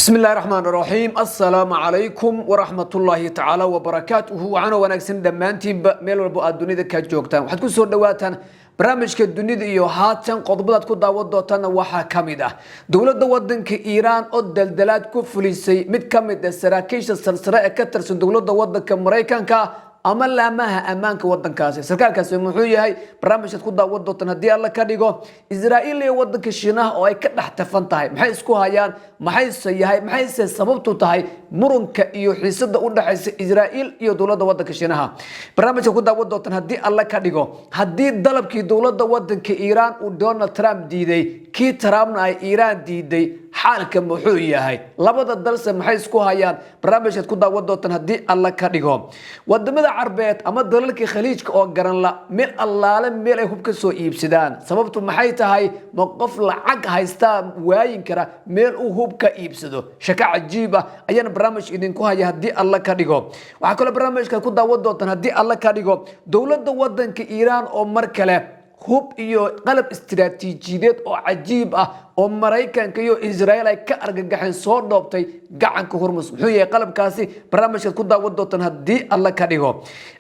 بسم الله الرحمن الرحيم السلام عليكم ورحمة الله تعالى وبركاته وعنا ونكسن دمانتي ميل والبو الدنيا كا جوجتان waxaad ku soo dhawaataan barnaamijka dunida iyo haatan qodobada ku daawad doontaan waxa kamid ah dawladda wadanka Iran oo daldalaad ku fulisay mid kamid ah saraakiisha salsare ee ka tirsan dawladda wadanka Mareykanka ama laamaha amaanka wadankaasi sarkaalkaasi muxuu yahay barnaamijka ku daawad doontaan hadii alla ka dhigo Israa'iil iyo wadanka Shiinaha oo ay ka dhaxtafan tahay maxay isku hayaan maxay sababtu tahay muranka iyo xiisada u dhaxaysa Israa'iil iyo dawladda wadanka Shiinaha barnaamijka ku daawad doontaan hadii alla ka dhigo hadii dalabkii dawladda wadanka Iran uu Donald Trump diiday kii Trumpna ay Iran diiday xaalka muxuu yahay labada dalse maxay isku hayaan barnaamijka ku daawad doontaan hadii alla ka dhigo wadamada Carbeed ama dalalka Khaliijka oo garan la meel allaale meel ay hubka soo iibsadaan sababtu maxay tahay qof lacag haysta waayin kara meel uu hubka iibsado shaka cajiib ah ayaan barnaamij idinku haya hadii alla ka dhigo waxa kale barnaamijka ku daawad doontaan hadii alla ka dhigo dawladda wadanka Iran oo mar kale hub iyo qalab istiraatiijiyadeed oo cajiib ah oo Mareykanka iyo Israa'iil ay ka argagaxeen soo dhoobtay gacanka Hormuz muxuu yahay qalabkaasi barnaamijka ku daawad doontaan hadii alla ka dhigo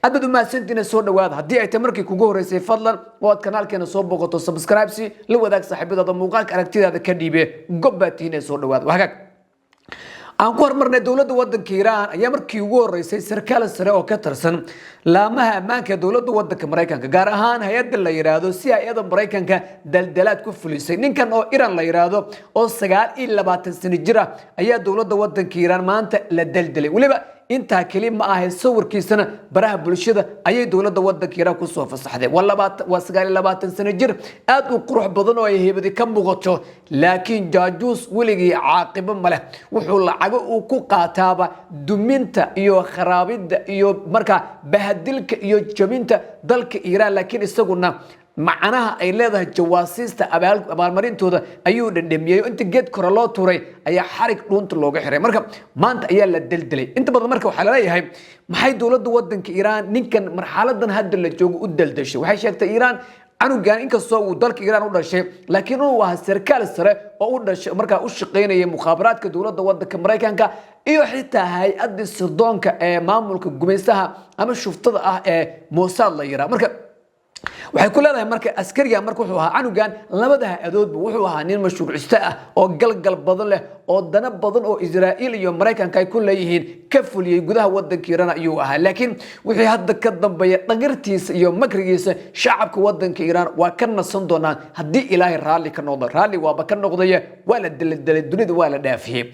aad ma santina soo dhawaad hadii ay tamarkii kugu horeysay fadlan oo kanaalkeena soo boqoto subscribe si la wadaag saaxiibada muuqaalka aragtidaada ka dhiibe gobaatiina soo dhawaad waxaag aan ku hormarnay dawladda wadanka Iran ayaa markii ugu horeysay sarkaal sare oo ka tirsan laamaha amaanka dawladda wadanka Mareykanka gaar ahaan hay'adda la yiraahdo CIA-da Mareykanka daldalaad ku fulisay ninkan oo Iran la yiraahdo oo 29 sano jir ah ayaa dawladda wadanka Iran maanta la daldalay waliba inta kelima ah sawirkiisana baraha bulshada ayay dawladda wadanka Iran ku soo fasaxday waa 29 sano jir aad u qurux badan oo ay heebadi ka muuqato laakiin jaajuus weligii caaqib ma leh wuxuu lacag uu ku qaataaba duminta iyo kharaabida iyo marka bahadilka iyo jabinta dalka Iran laakiin isaguna macnaha ay leedahay jawaasiista abaalmarintooda ayuu dhadhamiyay inta geed kor loo tuuray ayaa xarig dhuunta looga xiray marka maanta ayaa la daldalay inta badan marka waxa la leeyahay maxay dawladda wadanka Iran ninkan marxaladan hadda la joogo u daldashay waxay sheegtay Iran anugan inkastoo uu dalka Iran u dhashay laakiin uu waa sarkaal sare oo u dhashay marka u shaqeynayay mukhaabaraadka dawladda wadanka Mareykanka iyo xitaa hay'adda sirdoonka ee maamulka gumeysaha ama shuftada ah ee Mossad la yiraahdo marka waxay ku leedahay marka askariga marka wuxuu ahaa anugan labada hay'adoodba wuxuu ahaa nin mashruucista ah oo galgal badan leh oo dana badan oo Israa'iil iyo Mareykanka ay ku leeyihiin ka fuliyay gudaha wadanka Iran ayuu ahaa laakiin wixii hadda ka dambeeyay dhagirtiisa iyo makrigiisa shacabka wadanka Iran waa ka nasan doonaan hadii Ilaahay raali ka noqdo raali waaba ka noqday waa la daldalay dunida waa la dhaafiyay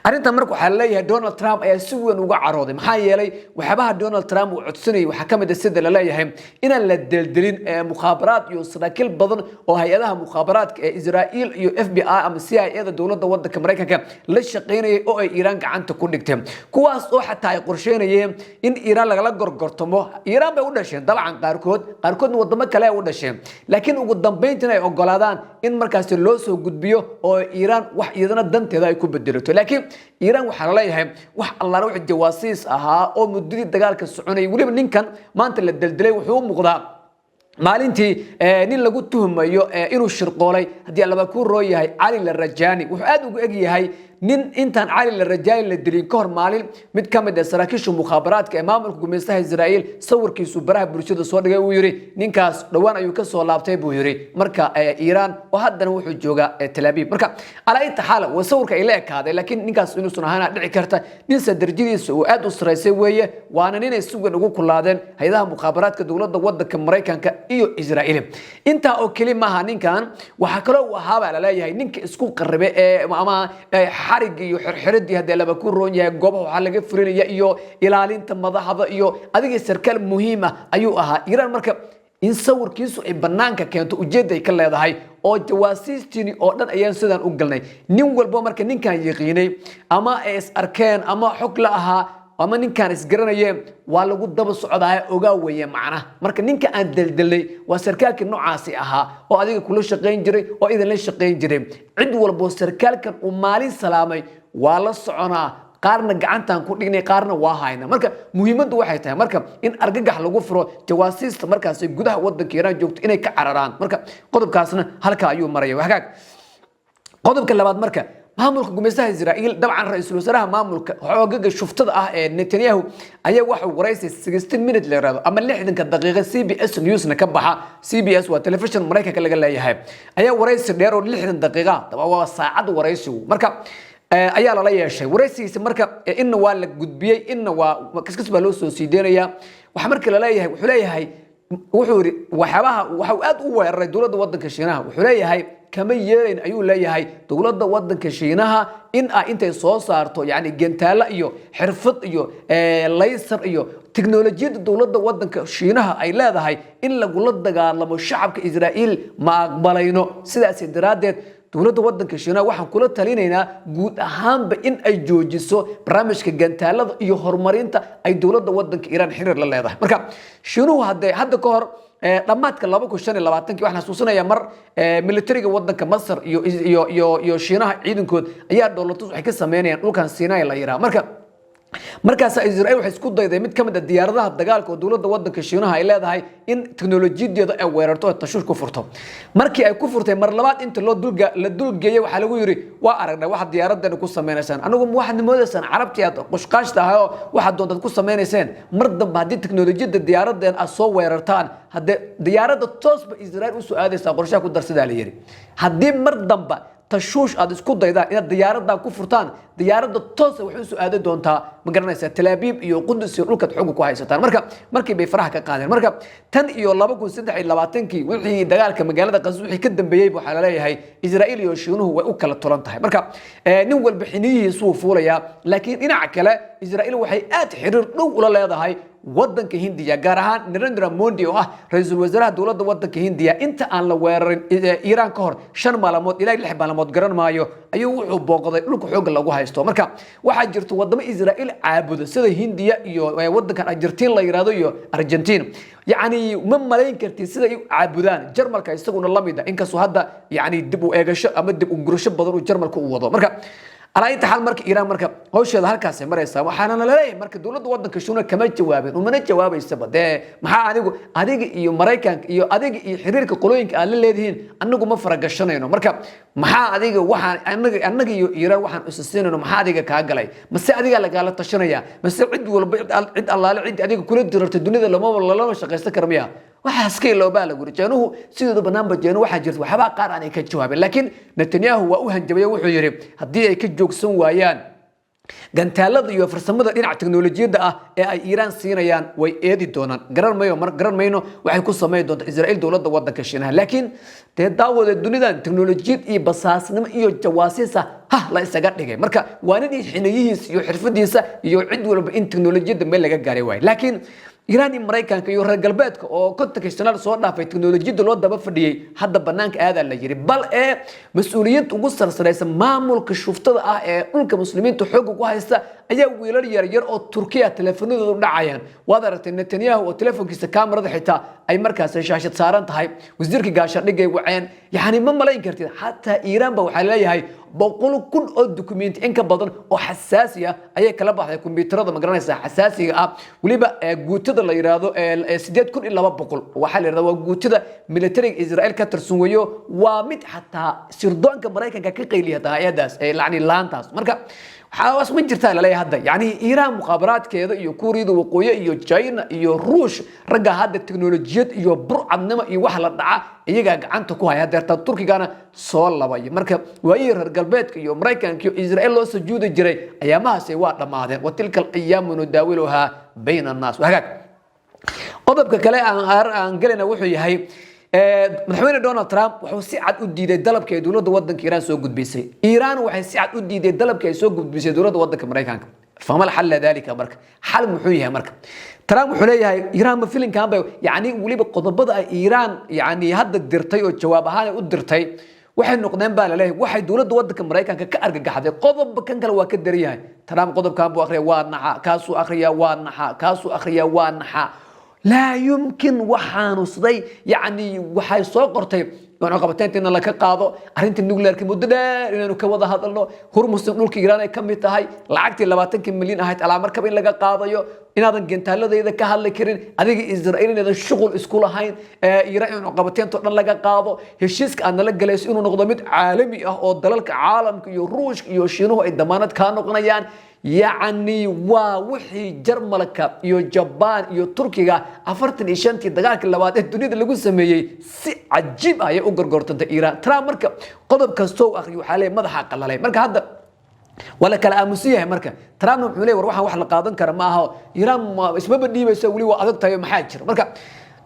arinta marka waxa la leeyahay Donald Trump ayaa si weyn uga carooday maxaa yeelay waxabaha Donald Trump uu codsanayay waxa kamid ah sida la leeyahay inaan la daldalin mukhaabaraad iyo saraakiil badan oo hay'adaha mukhaabaraadka ee Israa'iil iyo FBI ama CIA-da dawladda wadanka Mareykanka la shaqeynayay oo ay Iran gacanta ku dhigtay kuwaas oo xataa ay qorsheynayeen in Iran laga gorgortamo Iran bay u dhasheen dabcan qaarkood wadamo kale u dhasheen laakiin ugu dambeyntii ay ogolaadaan in markaas loo soo gudbiyo oo Iran wax iyadana danteeda ay ku bedelato laakiin Iran waxa la leeyahay wax Allah wax jawaasiis ahaa oo muddadii dagaalka soconay waliba ninkan maanta la daldalay wuxuu u muuqdaa maalintii nin lagu tuhmayo inuu shirqoolay hadii laba ku rooyahay Ali Larajani wuxuu aad ugu eg yahay nin intaan Ali Larajani la dilin ka hor maalin mid kamid ah saraakiisha mukhaabaraadka ee maamulka gumeystaha Israa'iil sawirkiisu baraha bulshada soo dhigay uu yiri ninkaas dhawaan ayuu ka soo laabtay buu yiri marka Iran oo haddana wuxuu joogaa Tel Aviv marka alaayta xaal waa sawirka ay leekaaday laakiin ninkaas inuu sunaana dhici karta nin sadarjidiisa oo aad u sareysay weeye waana nin ay sugan ugu kulaadeen hay'adaha mukhaabaraadka dawladda wadanka Mareykanka iyo Israa'iil inta oo kalimaha ninkan waxa kale oo ahaaba la leeyahay ninka isku qarribe ama xarig iyo xirxiradii hadii laba ku roon yahay goobaha waxa laga fulinaya iyo ilaalinta madaxda iyo adiga sarkaal muhiim ah ayuu ahaa Iran marka in sawirkiisu ay banaanka keento ujeed ay ka leedahay oo jawaasiistii oo dhan ayaan sidaan u galnay nin walba marka ninkan yaqiinay ama ay is arkeen ama xog la ahaa ama ninkan isgaranayeen waa lagu daba socdaa ogaa weeye macna marka ninka aan daldalay waa sarkaalka noocaasi ahaa oo adiga kula shaqeyn jiray oo idin la shaqeyn jiray cid walba sarkaalkan uu maalin salaamay waa la soconaa qaarna gacantan ku dhignay qaarna waa hayna marka muhiimadu waxay tahay marka in argagax lagu furo jawaasiista markaas gudaha wadanka Iran joogto inay ka cararaan marka qodobkaasna halka ayuu maray waxaag qodobka labaad marka maamulka gumeystaha Israa'iil dabcan ra'iisul wasaaraha maamulka xoogaga shuftada ah ee Netanyahu ayaa waxa uu waraysay 16 minute la yiraahdo ama 60 daqiiqo CBS News na ka baxa CBS waa television Mareykanka laga leeyahay ayaa waraysi dheer oo 60 daqiiqo waa saacad waraysigu marka ayaa la yeeshay waraysigiisa marka inna waa la gudbiyay inna waa kiskis baa loo soo siideynaya waxa markii la leeyahay wuxuu leeyahay wuxuu yiri waxabaha waxa aad u weeraray dawladda wadanka Shiinaha wuxuu leeyahay kama yeelin ayuu leeyahay dawladda wadanka Shiinaha in ay intay soo saarto yani gentaala iyo xirfad iyo laser iyo teknolojiyada dawladda wadanka Shiinaha ay leedahay in lagu la dagaalamo shacabka Israa'iil ma aqbalayno sidaas daraadeed dawladda wadanka Shiinaha waxaan kula talinaynaa guud ahaanba in ay joojiso barnaamijka gantaalada iyo horumarinta ay dawladda wadanka Iran xiriir la leedahay marka Shiinuhu hadda ka hor dhamaadka 2025 waxaan xasuusanayaa mar militariga wadanka Masar iyo Shiinaha ciidankood ayaa dawladdu waxay ka sameeyeen dhulkan Sinai la yiraahdo markaas Israa'iil waxay isku dayday mid kamid ah diyaaradaha dagaalka oo dawladda wadanka Shiinaha ay leedahay in teknolojiyadeeda ay weerarto tashuush ku furto markii ay ku furtay mar labaad inta la dulgeeyay waxa lagu yiri waa aragnay waxa diyaaradan ku sameeynaysan anigu waxaad moodaysan carabti aad qushqaashta ah waxa doonad ku sameeynaysan mar dambe hadii teknolojiyada diyaaradan ay soo weerartaan hadii diyaaradda toosba Israa'iil u soo aadaysa qorshaha ku darsadaa la yiri hadii mar dambe tashuush aad isku daydaan in diyaarada ku furtaan diyaarada toos waxay soo aadi doontaa ma garanaysaa Tel Aviv iyo Qudus iyo dhulka xog ku haysataan markii bay faraha ka qaadeen marka tan iyo 2023 wixii dagaalka magaalada Gaza wixii ka dambeeyay waxa la leeyahay Israa'iil iyo Shiinuhu way u kala tulan tahay marka nin walba xiniyihiisu fuulaya laakiin dhinaca kale Israa'iil waxay aad xiriir dhow ula leedahay wadanka Hindiya gaar ahaan Narendra Modi oo ah ra'iisul wasaaraha dawladda wadanka Hindiya inta aan la weerarin Iran ka hor 5 maalmood ilaa 6 maalmood garan maayo ayuu wuxuu booqday dhulka xoog lagu haysto marka waxa jirto wadamo Israa'iil caabudo sida Hindiya iyo wadankan Argentina la yiraahdo iyo Argentina yani ma malayn kartid sida ay caabudaan Jarmalka isaguna lamid ah inkastoo hadda yani dib u eegasho ama dib u gurasho badan oo Jarmalku u wado marka على أي حال مرك إيران مرك هوش هذا هالكاس مريسا وحنا لا مرك دولة وضن كشونا كمان جوابين ومن الجواب يستبد ده ما أديكو أديك يو مريكان يو أديك يحريرك قلوينك قال للذين أنكو ما فرق الشنينه مرك ما أديك وحن أنك يو إيران وحن أساسين إنه ما أديك كهجلي بس أديك على قالة الشنيا بس عد ولا عد الله عد أديك كل درجة الدنيا لما والله لا مش شقيست كرميها وحاسكي لو بالك ورجانوه سيدو بنام بجانو واحد جرت وحبا قارن كجواب لكن نتنياهو وأوهن جبيه وحيرب هدي كجوكسون ويان gantaalada iyo farsamada dhinaca teknolojiyada ah ee ay Iran siinayaan way eedi doonaan garan mayno waxay ku sameeyay doonta Israa'iil dawladda wadanka Shiinaha laakiin daawada dunida teknolojiyad iyo basaasnimo iyo jawaasiisa la isaga dhigay marka waa nin xinayihiisa iyo xirfadiisa iyo cid walba in teknolojiyada meel laga gaaray way laakiin Iran iyo Mareykanka iyo reer galbeedka oo kontanka shanaad soo dhaafay teknolojiyada loo daba fadhiyay hadda banaanka aad la yiri bal mas'uuliyad ugu sarsalaysan maamulka shuftada ah ee dhulka muslimiinta xoog ugu haysta ayaa wiilal yar oo Turkiya telefoonadooda u dhacayaan waad aragtay Netanyahu oo telefoonkiisa kaamirada xitaa ay markaas shaashad saaran tahay wasiirka gaashaandhigay waceen yani ma malayn kartid hatta Iran ba waxa leeyahay boqol kun oo document in ka badan oo xasaasi ah ayay kala baxday kombiyuutarada ma garanaysaa xasaasiga ah waliba guutada la yiraahdo 8200 waxa la yiraahdaa waa guutada militariga Israa'iil ka tirsan weeyo waa mid hatta sirdoonka Mareykanka ka qeyliyada hay'adaas lacni laantaas marka waxa ma jirtaa la leeyahay hadda yani Iran muqaabaraadkeeda iyo Kuuriyada waqooyi iyo China iyo Ruush raga hadda teknolojiyad iyo burcadnimo iyo wax la dhaca iyaga gacanta ku haya deerta Turkigana soo labay marka waayay reer galbeedka iyo Mareykanka iyo Israa'iil loo sujuudi jiray ayaamahaas waa dhamaadeen wa tilka ayyaamu nudaawiluha bayna an-naas wahagaag qodobka kale aan galina wuxuu yahay madaxweyne Donald Trump wuxuu si cad u diiday dalabka ay dawladda wadanka Iran soo gudbisay Iran waxay si cad u diiday dalabka ay soo gudbisay dawladda wadanka Mareykanka famal xal dalika marka xal muxuu yahay marka Trump wuxuu leeyahay Iran ma filin kan yani waliba qodobada ay Iran yani hadda dirtay oo jawaab ahaan u dirtay waxay noqdeen baa la leeyahay waxay dawladda wadanka Mareykanka ka argagaxday qodob kan kale waa ka daryahay Trump qodobkan buu akhriyaa waa naxa kaasu akhriyaa waa naxa kaasu akhriyaa waa naxa لا يمكن وحانوسدي يعني waxay soo qortay cunaqabatayntiina la ka qaado arrinta nuclearka muddo dheer inaanu ka wada hadalno hormusin dhulka Iiraan ay ka mid tahay lacagtii 20 milyan ahayd alaa markaba in laga qaadayo inaadan gentaaladayda ka hadli karin adiga Israa'iil inaadan shughul isku lahayn Iiraan cunaqabataynta dhan laga qaado heshiiska aan la galayso inuu noqdo mid caalami ah oo dalalka caalamka iyo Ruushka iyo Shiinuhu ay damaanad ka noqonayaan يعني وحي جرمالك يو جابان يو تركيا أفرتن إشانتي دقاك اللوات الدنيا اللي قلت سميي سي عجيب هاي أقر قرطة إيران ترى مركب قضب كستو أخي وحالي ماذا حق الله لي مركب هذا ولا كلامسيه مركب ترى من حملي وروحها واحد قاضن كرماها إيران اسمه بدي بيسوي لي وأضغط يوم محاجر مركب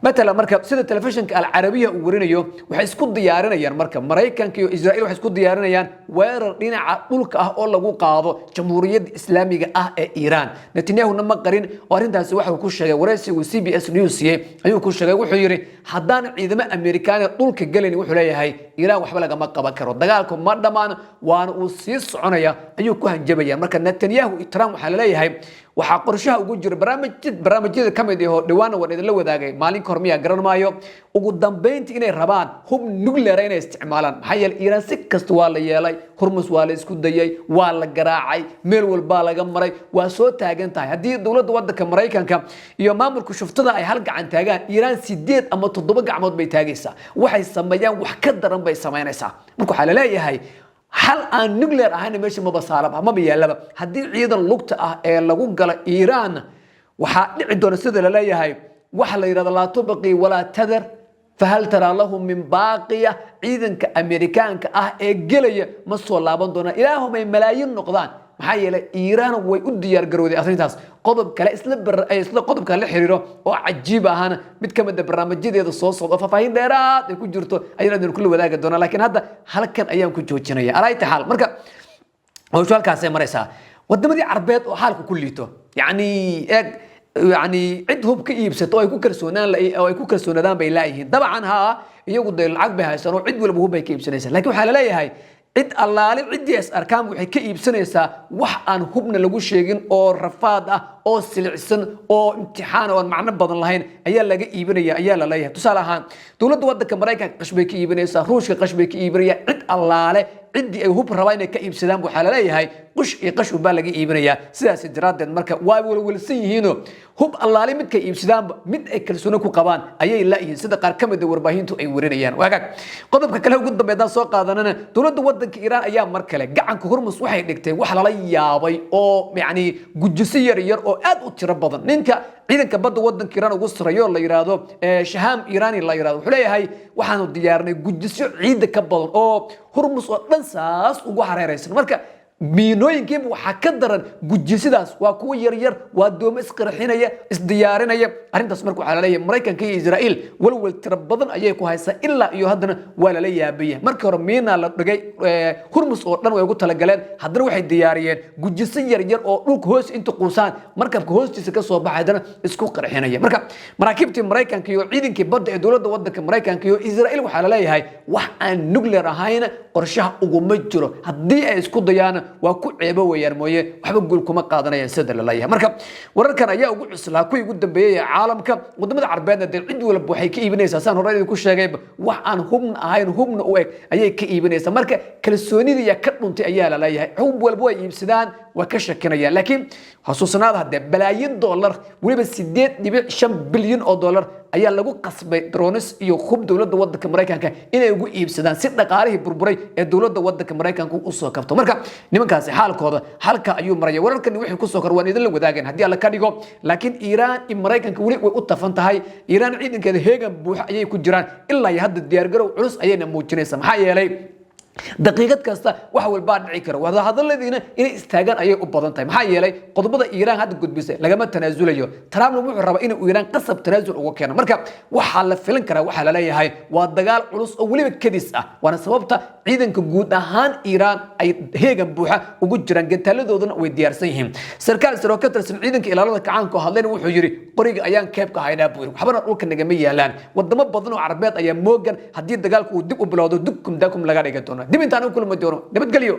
مثلا مركب سيد التلفزيون العربية ورينيو وحيسكو ديارنا يان مركب مريكان كيو إسرائيل وحيسكو ديارنا يان ويرنا عقولك أول لو قاضو جمهورية إسلامية إيران نتنياهو نما قرين وارين داس واحد كل شيء ورئيسي وسي بي اس نيوز أيو كل شيء وحيري حدان عندما أمريكان طولك قالني وحلي هاي إيران وحبلا ما قبا كرو دقالكم ما دمان وأنا وسيس عنيا أيو كهن جبيان مركب نتنياهو إترام وحلي هاي waxaa qorshaha ugu jira barnaamijyada kamid ah dhawaan wadada la wadaagay maalin kormiya garan maayo ugu dambeyntii inay rabaan hub nuclear inay isticmaalaan maxay yeelay Iiraan si kasta waa la yeelay hormus waa la isku dayay waa la garaacay meel walba laga maray waa soo taagan tahay hadii dawladda wadanka Mareykanka iyo maamulka shuftada ay hal gacan taagaan Iiraan 8 ama 7 gacmood bay taagaysaa waxay sameeyaan wax ka daran bay sameynaysaa marka waxa la leeyahay hal aan nuclear ahayn meesha ma basaalaba ma biyaalaba hadii ciidan lugta ah ee lagu gala Iiraan waxa dhici doona sida la leeyahay waxa la yiraahdo la tubqi wala tadar fahal tara lahum min baqiya ciidanka Ameerikaanka ah ee galaya ma soo laaban doona ilaahum ay malaayiin noqdaan maxaa yeelay Iiraan way u diyaar garowday arrintaas qodob kale isla qodobka la xiriiro oo cajiib ahana mid kamid ah barnaamijyadeeda soo socda faafahin dheeraad ay ku jirto ayaan ku wadaagi doonaa laakiin hadda halkan ayaan ku joojinaya alayta xal marka oo halkaas ay maraysaa wadamadii Carbeed oo xaalku ku liito يعني cid hub ka iibsato ay ku kalsoonadaan bay laayihiin dabcan iyagu day lacag bay haysan oo cid walba hub bay ka iibsanaysaa laakiin waxa la leeyahay cid allaale cidiis arkaan waxay ka iibsanaysaa wax aan hubna lagu sheegin oo rafaad ah oo silicsan oo imtixaan oo macna badan lahayn ayaa laga iibinaya ayaa la leeyahay tusaale ahaan dawladda wadanka Mareykanka qashbay ka iibinaysaa Ruushka qashbay ka iibinaya cid allaale cidii ay hub rabaan inay ka iibsadaan waxa la leeyahay qash baa laga iibinaya sidaas jiraadeed marka waa walwalsan yihiin hub allaale mid ka iibsadaan mid ay kalsooni ku qabaan ayay laayihiin sida qaar kamid ah warbaahintu ay warinayaan waagaag qodobka kale ugu dambeeyay soo qaadanana dawladda wadanka Iiraan ayaa mar kale gacanka hormus waxay dhigtay wax la yaabay oo yaani gujisi yar oo aad u tiro badan ninka ciidanka badda wadanka Iiraan ugu sareeyo la yiraahdo Shaham Iiraani la yiraahdo wuxuu leeyahay waxaanu diyaarnay gujisyo ciid ka badan oo hormus oo dhan saas ugu hareeraysan marka miinooyinkiiba waxa ka daran gujisidaas waa kuwa yar waa doomo isqarxinaya isdiyaarinaya arintaas markuu xalaleeyay Mareykanka iyo Israa'iil walwal tiro badan ayay ku haysaa ilaa iyo haddana waa la yaabay markii hore miina la dhigay hormus oo dhan way ugu tala galeen haddana waxay diyaariyeen gujisi yar oo dhulka hoos inta quusaan markabka hoostiisa ka soo baxaydana isku qarxinaya marka maraakiibtii Mareykanka iyo ciidankii badda ee dawladda wadanka Mareykanka iyo Israa'iil waxa la leeyahay wax aan nuclear ahayn qorshaha ugu ma jiro haddii ay isku dayaan waa ku ceebo weeyaan mooye waxba gol kuma qaadanayaan sida la leeyahay marka wararkan ayaa ugu cuslaa kuwii ugu dambeeyay caalamka wadamada Carbeedna cid walba waxay ka iibinaysaa saan hore ku sheegay wax aan hubna ahayn hubna u eg ayay ka iibinaysaa marka kalsoonida ya ka dhuntay ayaa la leeyahay hub walba way iibsadaan waa ka shakinayaan laakiin xasuusnaada hadda balaayin dollar waliba 8.5 bilyan oo dollar ayaa lagu qasbay drones iyo hub dawladda wadanka Mareykanka inay ugu iibsadaan si dhaqaalihii burburay ee dawladda wadanka Mareykanka u soo kabto marka nimankaasi xaalkooda halka ayuu maraya wararkan wixii ku soo korwaan idin la wadaageen hadii alla ka dhigo laakiin Iiraan iyo Mareykanka wali way u tafan tahay Iiraan ciidankeeda heegan buux ayay ku jiraan ilaa hadda diyaar garow culus ayayna muujinaysaa maxaa yeelay daqiiqad kasta wax walba dhici karo wada hadaladiina inay istaagan ayay u badan tahay maxaa yeelay qodobada Iiraan hadda gudbisay lagama tanaasulayo Trump wuxuu rabaa inuu Iiraan qasab tanaasul uga keeno marka waxa la filan karaa waxa la leeyahay waa dagaal culus oo waliba kadis ah waana sababta ciidanka guud ahaan Iiraan ay heegan buuxa ugu jiraan gantaladoodana way diyaarsan yihiin sarkaal saro ka tirsan ciidanka ilaalada kacaanka oo hadlayna wuxuu yiri qoriga ayaan keeb ka haynaa buu waxbana dhulka nagama yaalaan wadamo badan oo Carbeed ayaa moogan hadii dagaalku uu dib u bilowdo dugkum laga dhigan doono dib intaan u kulma doono nabadgelyo